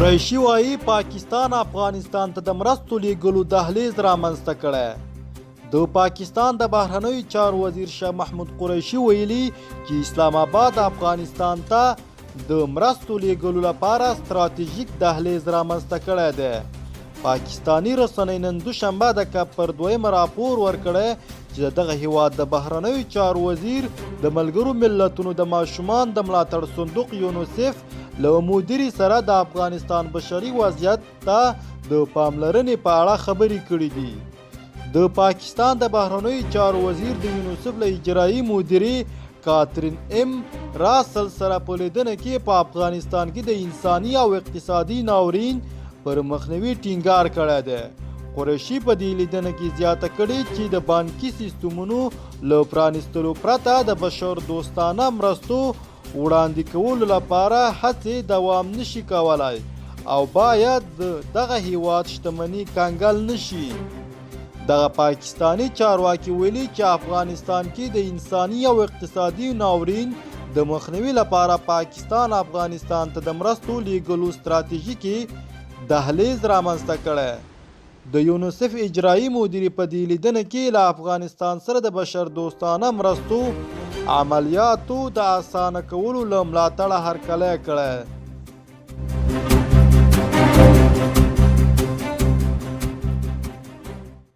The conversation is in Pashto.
قریشي وایي پاکستان افغانستان ته د مرستو لیږلو دهلیز رامنځته کړی. د پاکستان د بهرنیو چارو وزیر شاه محمود قریشي ویلي چې اسلام آباد افغانستان ته د مرستو لیږلو لپاره ستراتیژیک دهلیز رامنځته کړی دی. پاکستانی رسنۍ نن دوشنبه د کپ پر دویم راپور ورکړی چې دغه هیواد د بهرنیو چارو وزیر د ملګرو ملتونو د ماشومان د ملاتړ صندوق یونیسف له مدیرې سره د افغانستان بشري وضعیت ته د پاملرنې په اړه خبرې کړې دي. د پاکستان د بهرنیو چارو وزیر د یونیسف له اجرایي مدیرې کاترین ام راسل سره په لیدنه کې په افغانستان کې د انساني او اقتصادي ناورین پر مخنیوي ټینګار کړی دی. قریشي په دې لیدنه کې زیاته کړې چې د بانکي سیستمونو له پرانیستلو پرته د بشر دوستانه مرستو وړاندې کولو لپاره هڅې دوام نشي کولای او باید دغه هیواد شتمني کنګل نشي. دغه پاکستانی چارواکي ویلي چې افغانستان کې د انساني او اقتصادي ناورین د مخنیوي لپاره پاکستان افغانستان ته د مرستو لیږلو ستراتیژیکي دهلیز رامنځته کړی. د یونیسف اجرایي مدیرې په دې لیدنه کې له افغانستان سره د بشر دوستانه مرستو عملیاتو د اسانه کولو له ملاتړه هرکلی کړی.